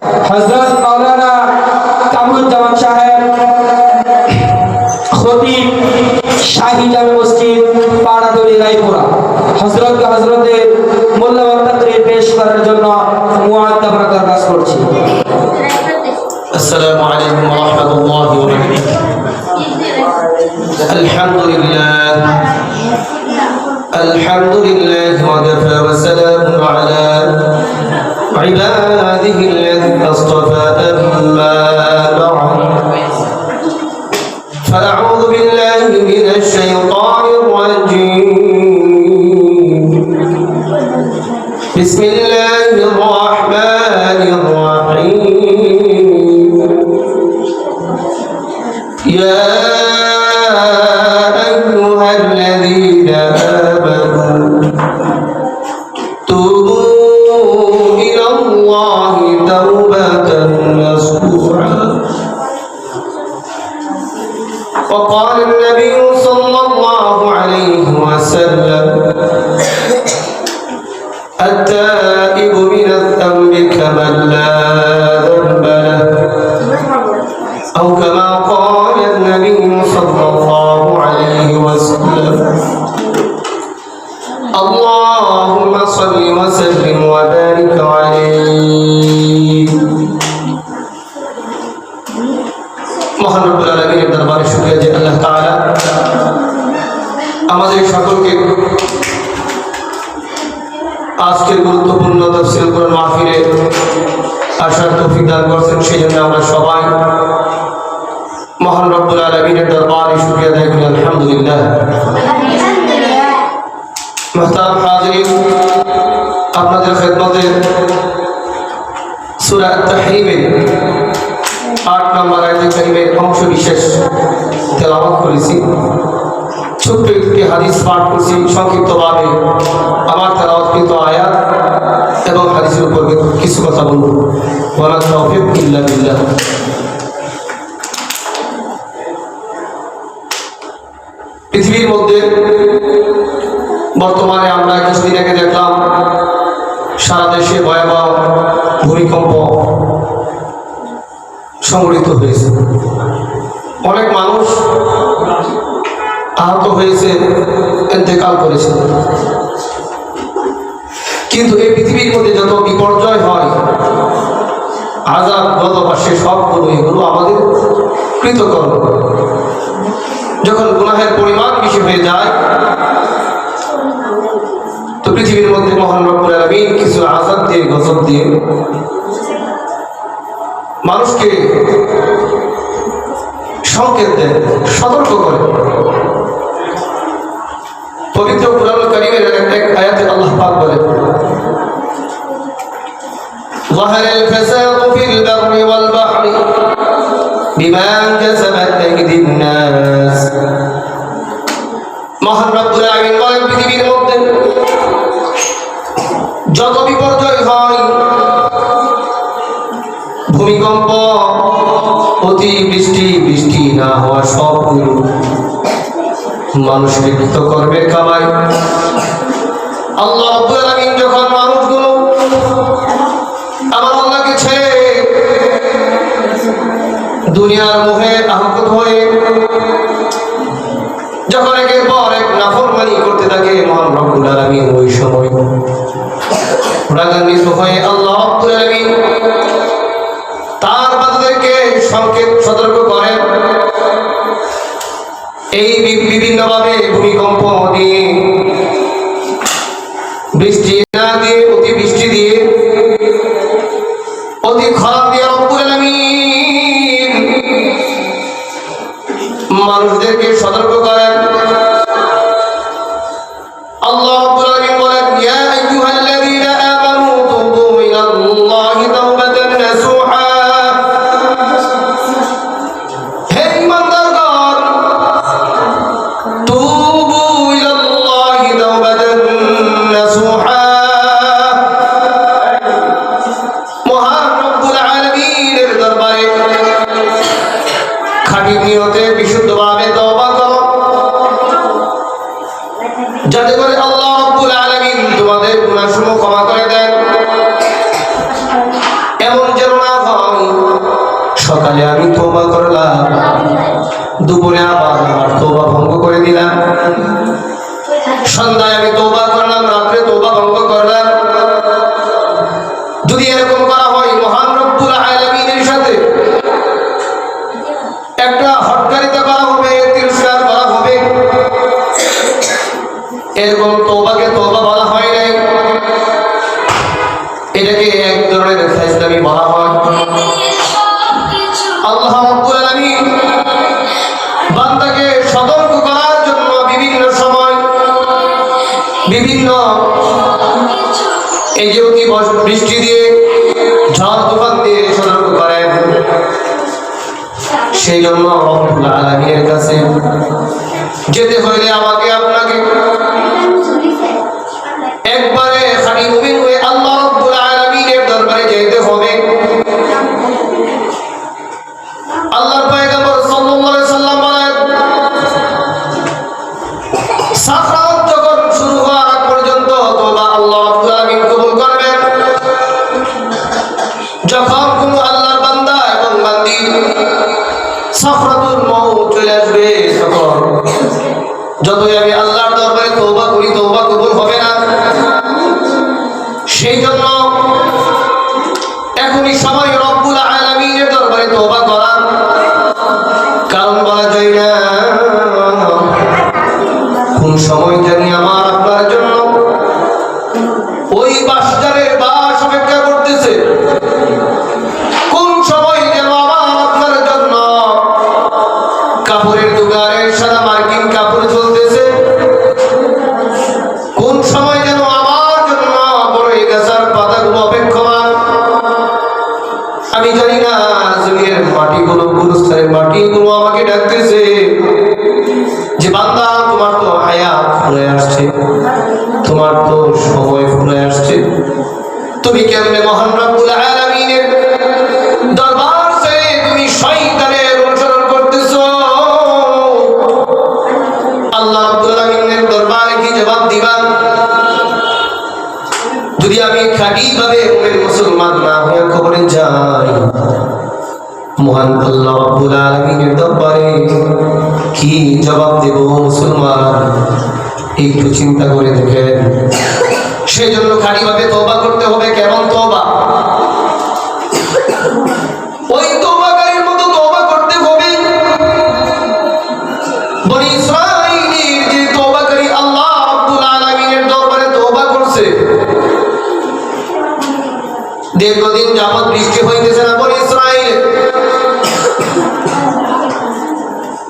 হযরত মাওলানা কামরুজ্জামান সাহেব খতিব শাহী জামে মসজিদ পাড়াতলী রায়পুরা হযরতের মূল্যবান তাকরীর পেশ করার জন্য মুআদ্দাব দরখাস্ত করছি। আসসালামু আলাইকুম ওয়া রাহমাতুল্লাহি ওয়া বারাকাতুহু। আলহামদুলিল্লাহ ওয়া কাফা ওয়া সালামুন আলা ইবাদিহি আল্লাযীনা ইসতাফা আম্মা বা'দ। فأعوذ بالله من الشيطان الرجيم. بسم الله الرحمن الرحيم. يا أيها الذين آمنوا توبوا إلى الله توبة نصوحا. وقال النبي صلى الله عليه وسلم التائب من الذنب كمن لا ذنب له أو كما قال النبي صلى الله عليه وسلم. اللهم صل وسلم وبارك عليه. মহান রব্বুল আলামিনের দরবারে শুকরিয়া যে আল্লাহ তাআলা আমাদের সকলকে আজকের গুরুত্বপূর্ণ তাফসীর কোরআন মাহফিলে আসার তৌফিক দান করেছেন। সেই জন্য আমরা সবাই মহান রব্বুল আলামিনের দরবারে শুকরিয়া আদায় করি আলহামদুলিল্লাহ। মুহতারাম হাজিরিন, আপনাদের খেদমতে সূরা আত-তাহরীমের 8 নম্বর আয়াতে কারিমের অংশ বিশেষ তেলাওয়াত করেছি। ছোট্ট একটি হাদিস পাঠ করছি সংক্ষিপ্তভাবে। আমার তেলাওয়াতকৃত আয়াত এবং হাদিসের উপর কিছু কথা বলব। ওয়ালা তাওফীক ইল্লা বিল্লাহ। পৃথিবীর মধ্যে বর্তমানে আমরা কিছুদিন আগে দেখলাম সারা দেশে ভয়াবহ ভূমিকম্প সংঘটিত হয়েছে। অনেক মানুষ আহত হয়েছে, ইন্তেকাল করেছে। কিন্তু এই পৃথিবীর মধ্যে যত বিপর্যয় হয়, আযাব গজব আসে, সবগুলো এগুলো আমাদের কৃতকর্ম। যখন গুনাহের পরিমাণ বেশি হয়ে যায় তো পৃথিবীর মধ্যে মহান রব্বুল আলামিন কিছু আযাব দিয়ে, গজব দিয়ে মানুষকে সংকেত দেন, সতর্ক করে। পবিত্র কুরআনুল কারীমের এক আয়াতে আল্লাহ পাক বলেন, ظهر الفساد في البر والبحر بما كسبت أيدي الناس. মহান রব্বুল আলামিন বলেন, পৃথিবীর মধ্যে যত বিপর্যয় হয়, ভূমিকম্প, অতিবৃষ্টি, বৃষ্টি না হওয়া, সবগুলো মানুষের কৃতকর্মের কামাই। আল্লাহ রাব্বুল আলামিন যখন মানুষগুলো আমার আল্লাহকে ছেড়ে দুনিয়ার মোহে আহত হয়ে যখন একের পর এক নাফরমানি করতে থাকে, মহান রব্বুল আলামিন ওই সময় রাগান্বিত হয়ে আল্লাহ রাব্বুল আলামিন তার বান্দাদেরকে সংকেত সতর্ক করেন। এই বিভিন্নভাবে ভূমিকম্প দিয়ে, বৃষ্টি না দিয়ে, অতিবৃষ্টি দিয়ে, অতি খরা দিয়ে রব্বুল আলামিন মানুষদেরকে সতর্ক করেন। আল্লাহ রাব্বুল আলামিন বলেন, ইয়া আইয়ুহাল্লাযীনা আমানু তুবু ইলাল্লাহি তাওবাতান নাসুহা। হে ঈমানদারগণ, তুবু ইলাল্লাহি তাওবাতান নাসুহা। মহান রব্বুল আলামিনের দরবারে খাঁটি নিয়তে বিশুদ্ধভাবে তওবা করো, যাতে করে আল্লাহ রাব্বুল আলামিন তোমাদের গুনাহসমূহ ক্ষমা করে দেন। এমন যেন না সকালে আমি তওবা করলাম, দুপুরে আবার আমার তওবা ভঙ্গ করে দিলাম, সন্ধ্যায় আমি তওবা করলাম, রাত্রে তওবা ভঙ্গ করলাম। যদি এরকম করা হয় মহান রব্বুল আলামিনের সাথে একটা হটকারিতা করা হবে, তিরস্কার করা হবে। এরকম তওবাকে তওবা বলা হয় নাই, এটাকে এক ধরনের ফাজলামি বলা হয়। আল্লাহ রাব্বুল আলামিন বান্দাকে সতর্ক করার জন্য বিভিন্ন সময় বিভিন্ন এই যে বৃষ্টি দিয়ে ঝড় তুফান দিয়ে সতর্ক করেন। সেই জন্য রব্বুল আলামিনের কাছে যেতে হইলে আমাকে আপনাকে একবারে খাঁটি মুমিন হয়ে আল্লাহ রব্বুল আলামিনের দরবারে যেতে হবে। আল্লাহর পয়গম্বর সাল্লাল্লাহু আলাইহি সাল্লাম বলেন, সাকরাত যখন শুরু হওয়ার আগ পর্যন্ত তওবা আল্লাহ রব্বুল আলামিন কবুল করবেন। যখন কোন আল্লাহর বান্দা এবং বান্দি সাকরাতুল মউত চলে আসবে, তখন যতই আমি আল্লাহর দরবারে তওবা করি তওবা কবুল হবে না। সেই জন্য এখনই সময় রব্বুল আলামিনের দরবারে তওবা করা, কারণ বলা যায় না কোন সময় জানি আমার আপনার জন্য ওই বাসটারের বাস অপেক্ষা করতেছে, কোন সময় যেন আমার আপনার জন্য কাপড়ের দোকানের সাদা মার্কিন কাপড় চলতেছে, কোন সময় যেন আমার জন্য বড়ই গাছার পাতাগুলো অপেক্ষমান। আমি জানি না জমির মাটিগুলো, গুরুস্থানের মাটিগুলো আমাকে ডাকতেছে যে বান্দা তোমার তো হায়াত ফুরে আসছে, তোমার তো সময় ফুরে আসছে, তুমি কেমনে মহান রব্বুল আলামিনের দরবার ছেড়ে তুমি শয়তানের অনুসরণ করতেছো? আল্লাহ রব্বুল আলামিনের দরবারে কি জবাব দিবা? যদি আমি খাঁটি ভাবে মুমিন মুসলমান না হয়ে কবরে যাই, মহান আল্লাহ রাব্বুল আলামিনের দরবারে কি জবাব দেব মুসলমান? একটু চিন্তা করে দেখেন। সেই জন্য খাঁটি ভাবে তওবা করতে হবে। কেমন তওবা? ওই তওবাকারীর মতো তওবা করতে হবে বনি ইসরাঈলের যে তওবাকারী আল্লাহ রাব্বুল আলামিনের দরবারে তওবা করছে। দীর্ঘদিন যাবত বৃষ্টি হইতেছে না বনি ইসরাঈলে।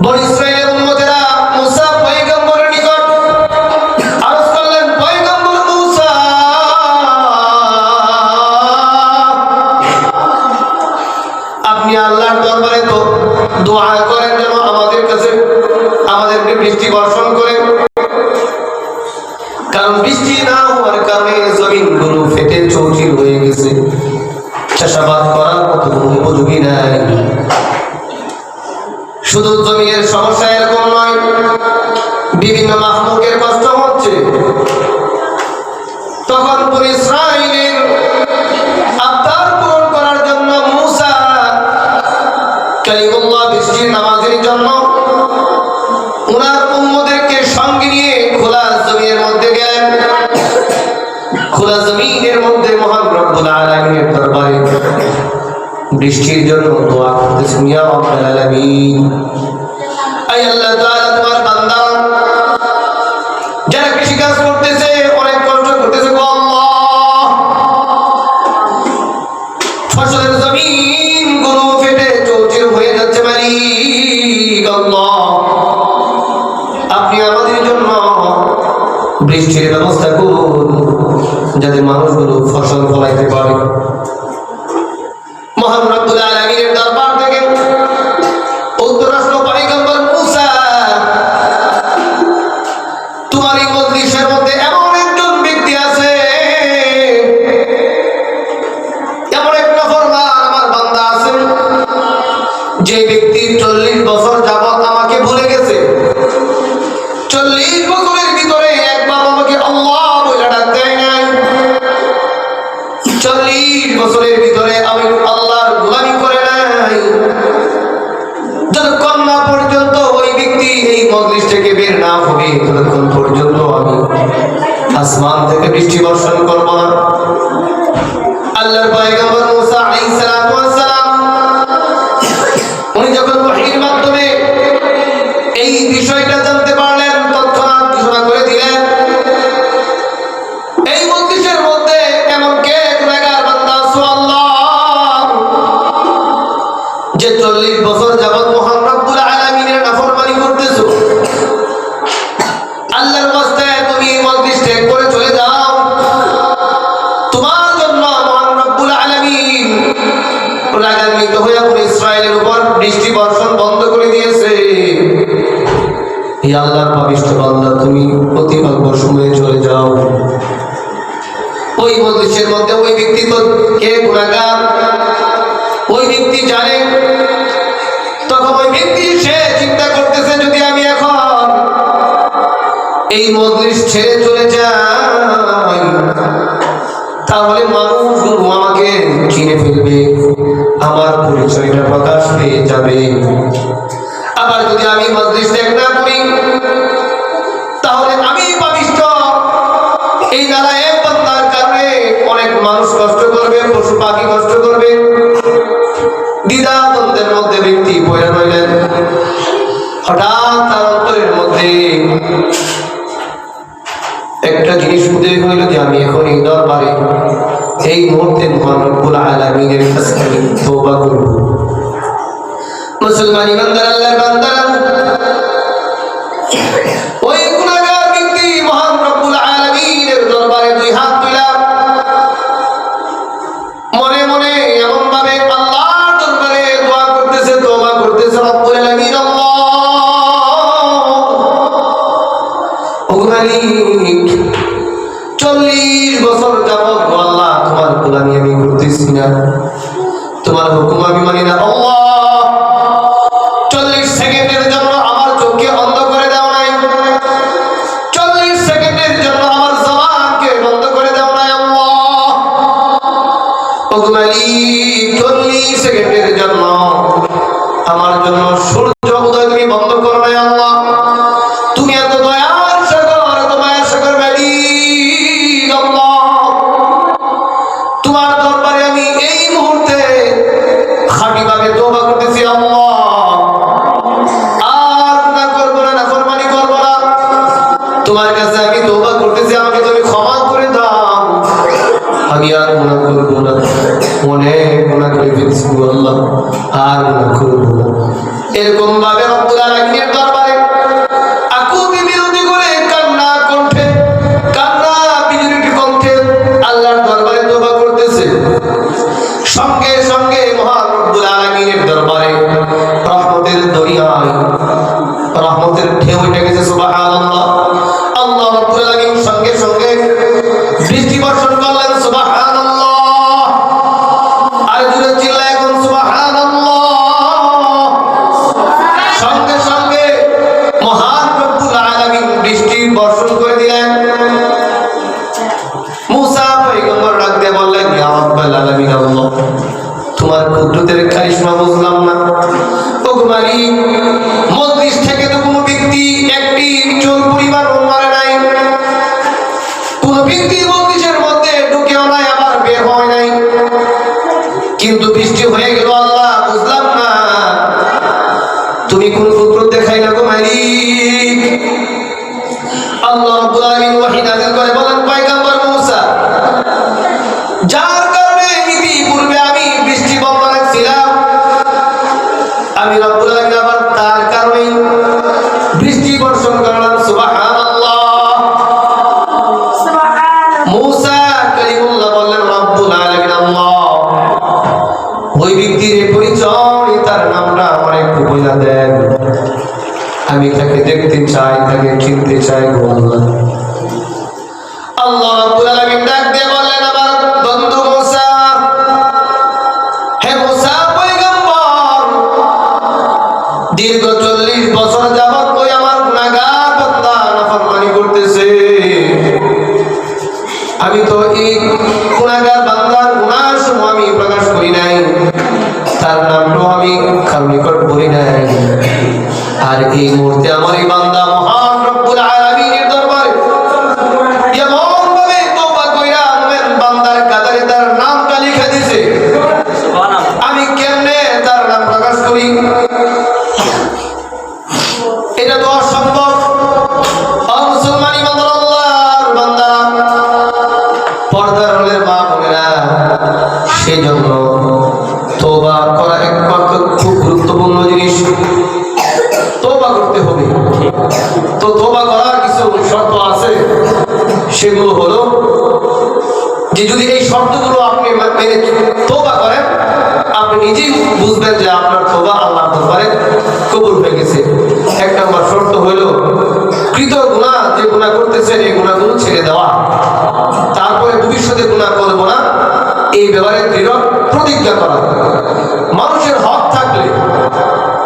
বনি ইসরাঈলের উম্মতেরা মুসা পয়গম্বরের নিকট আরজ করলেন, পয়গম্বর মুসা, আপনি আল্লাহর দরবারে তো দোয়া করেন যেন আমাদের কাছে আমাদেরকে বৃষ্টি বর্ষণ করেন, কারণ বৃষ্টি না হওয়ার কারণে জমিনগুলো ফেটে চৌচির হয়ে গেছে, চাষাবাদ করার মতো উপযোগী নাই। শুধু জমিনের সমস্যা এরকম নয়, বিভিন্ন মাখলুকের কষ্ট হচ্ছে। তখন বনি ইসরাঈলের আবদার পূরণ করার জন্য মুসা কালিমুল্লাহ বৃষ্টির নামাজের জন্য ওনার উম্মতদেরকে সঙ্গে নিয়ে খোলা জমিনের মধ্যে গেলেন। খোলা জমিনের মধ্যে মহান রব্বুল আলামিনের দরবারে বৃষ্টির জন্য দোয়া করতেছেন, ইয়া রাব্বুল আলামিন, আয় আল্লাহ তাআলা, তোমার বান্দা যারা কৃষি কাজ করতেছে, অনেক কষ্ট করতেছে, গো আল্লাহ, ফসলের জমিন গুলো ফেটে চৌচির হয়ে যাচ্ছে, মালিক আল্লাহ, আপনি আমাদের জন্য বৃষ্টির ব্যবস্থা করুন যাতে মানুষগুলো ফসল ফলাইতে পারে। মহান রব্বুল আলামিনের দরবার থেকে উত্তর আসলো, পয়গম্বর মুসা, তোমার এই মজলিসের মধ্যে এমন একজন ব্যক্তি আছে, এমন একটা ফরমান আমার বান্দা আছে, যে ব্যক্তি 40 বছর যাবত আমাকে ভুলে গেছে। 40 বছরের ভিতরে একবার আমাকে আল্লাহ বলে ডাক দেয় নাই। 40 বৃষ্টি বর্ষণ করব না। আল্লাহর পয়গম্বর মুসা আলাইহিস সালাম উনি যখন ওহীর মাধ্যমে এই বিষয়টা জানতে পারলেন, তৎক্ষণাৎ ঘোষণা করে দিলেন, এই মজলিসের মধ্যে এমন কে গুনাহগার বান্দা আছো আল্লাহ, যে 40 বছর যাবত মহান রব্বুল আলামিনের নাফরমানি করতেছো। আল্লাহর ওয়াস্তে তুমি এই মজলিস ত্যাগ করে চলে যাও। তোমার জন্য মহান রব্বুল আলামিন রাগান্বিত হয়ে বনি ইসরাইলের উপর বৃষ্টি বর্ষণ বন্ধ করে দিয়েছে। হে আল্লাহর পবিত্র বান্দা, তুমি অতি অল্প সময়ে চলে যাও। ওই মজলিসের মধ্যে ওই ব্যক্তি তো কে গুনাহগার, ওই ব্যক্তি জানে। তখন ওই ব্যক্তি সে চিন্তা করতেছে, যদি আমি এখন এই মজলিস ছেড়ে চলে যাই তাহলে মানুষগুলো আমাকে চিনে ফেলবে, আমার পরিচয়টা প্রকাশ পেয়ে যাবে। আবার যদি আমি মজলিস ত্যাগ না করি তাহলে আমি পাপিষ্ঠ, এই নালায়েক বান্দার কারণে অনেক মানুষ কষ্ট করবে, পশু পাখি কষ্ট করবে। দ্বিধা দ্বন্দ্বের মধ্যে ব্যক্তি পড়ে রইলেন। হঠাৎ তার অন্তরের মধ্যে একটা জিনিস উদয় হইল যে আমি এখন এই দরবারে এই মুহূর্তে মহান রব্বুল আলামিনের কাছে আমি তওবা করব। মুসলমান ইমানদার আল্লাহর বান্দারা, ওই গুনাহগার ব্যক্তি মহান রব্বুল আলামিনের দরবারে দুই হাত তুলে মনে মনে এমন ভাবে আল্লাহর দরবারে দোয়া করতেছে, তওবা করতেছে, রব্বুল আলামিন আল্লাহ, ও মালিক, 40 বছর যাবত আল্লাহ তোমার গোলামি আমি করতেছি না, তোমার হুকুম আমি মানি না। আল্লাহ, 40 সেকেন্ডের জন্য আমার চোখকে অন্ধ করে দাও নাই, 40 সেকেন্ডের জন্য আমার জবানকে বন্ধ করে দাও নাই। আল্লাহ, ও মালিক, 40 সেকেন্ডের জন্য আমার জন্য সূর্য উদয় তুমি বন্ধ করো নাই। আল্লাহ, তুমি এত দয়ার সাগর, এত মায়ার সাগর মালিক। আল্লাহ, তোমার দরবারে আমি এই মুহূর্তে খাঁটি ভাবে তওবা করতেছি। আল্লাহ, আর গুনাহ করব না, নাফরমানি করব না। তোমার কাছে আমি তওবা করতেছি, আমাকে তুমি ক্ষমা করে দাও। আমি আর গুনাহ করব না, অনেক গুনাহ করে ফেলেছি আল্লাহ, আর গুনাহ করব না। এরকম ভাবে রব্বুল আলামিনের দরবারে আকুতি বিরতি করে কান্না কণ্ঠে, কান্না বিজড়িত কণ্ঠে আল্লাহর দরবারে তওবা করতেছে। সঙ্গে সঙ্গে মহান রব্বুল আলামিনের দরবারে রহমতের দরিয়ায় রহমতের ঢেউ উঠে গেছে। সুবহানাল্লাহ। আল্লাহ রব্বুল আলামিন সঙ্গে সঙ্গে বৃষ্টি বর্ষণ করলেন। সুবহানাল্লাহ। আর জোরে চিল্লায় কোন সুবহানাল্লাহ। সঙ্গে সঙ্গে মহান রব্বুল আলামিন বৃষ্টি বর্ষণ করে দিলেন। মুসা পয়গম্বর ডাক দিয়ে বললেন, ইয়া রাব্বাল আলামিন, আল্লাহ, তোমার কুদরতের কারিশমা বুঝলাম না। ও মালিক, মজলিস থেকে তো কোনো ব্যক্তি একটি চোর পরিবার মারে নাই, কোন ব্যক্তি মজলিসের মধ্যে ঢুকেও নাই, আবার বের হয় নাই, কিন্তু বৃষ্টি হয়ে গেল। আল্লাহ, বুঝলাম না তুমি কোন কুদরত দেখাইলা গো মালিক। আল্লাহ রাব্বুল আলামিন ওহী নাযিল করে বলেন, পয়গম্বর মুসা, যার কারণে ইতিপূর্বে আমি বৃষ্টি বন্ধ রাখছিলাম, আমি রব্বুল আলামিন আবার তার কারণে বৃষ্টি বর্ষণ করলাম। সুবহানাল্লাহ। মুসা কালিমুল্লাহ বললেন, রব্বুল আলামিন আল্লাহ, ওই ব্যক্তির পরিচয়, তার নামটা আমার একটু বলে দেন, আমি তাকে দেখতে চাই, তাকে চিনতে চাই গো আল্লাহ। আল্লাহ রাব্বুল আলামিন ডাক দিয়ে বললেন, আমার বন্ধু মুসা, হে মুসা পয়গম্বর, দীর্ঘ 40 বছর যাবত ওই আমার গুনাহগার বান্দা নাফরমানি করতেছে। আমি তো এই গুনাহগার বান্দার গুনাহ সমূহ আমি প্রকাশ করি নাই, তার নামটাও আমি কারো নিকট বলি নাই। আর এই মুহূর্তে আমার এই বান্দা মহান রব্বুল আলামিনের দরবারে এমন ভাবে যে যদি এই শর্তগুলো আপনি মেনে তওবা করেন, আপনি নিজেই বুঝবেন যে আপনার তওবা আল্লাহর দরবারে কবুল হয়ে গেছে। এক নম্বর শর্ত হলো কৃত গুনাহ, যে গুনাহ করতেছেন এই গুনাহগুলো ছেড়ে দেওয়া। তারপরে ভবিষ্যতে গুনাহ করব না এই ব্যাপারে দৃঢ় প্রতিজ্ঞা করা। মানুষের হক থাকলে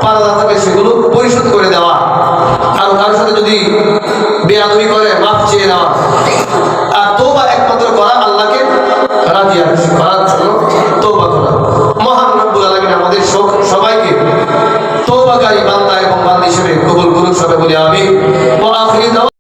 পাওনা থাকে সেগুলো পরিশোধ করে দেওয়া। আর তার সাথে যদি বেয়াদবি করে মাফ চেয়ে নেওয়া। আর তওবা একমাত্র করা আল্লাহকে রাজি করার জন্য তওবা করা। মহান রব্বুল আলামিন আমাদের সবাইকে তওবাকারী বান্দা এবং বান্দী হিসেবে কবুল করুন। সবাই বলি আমিন।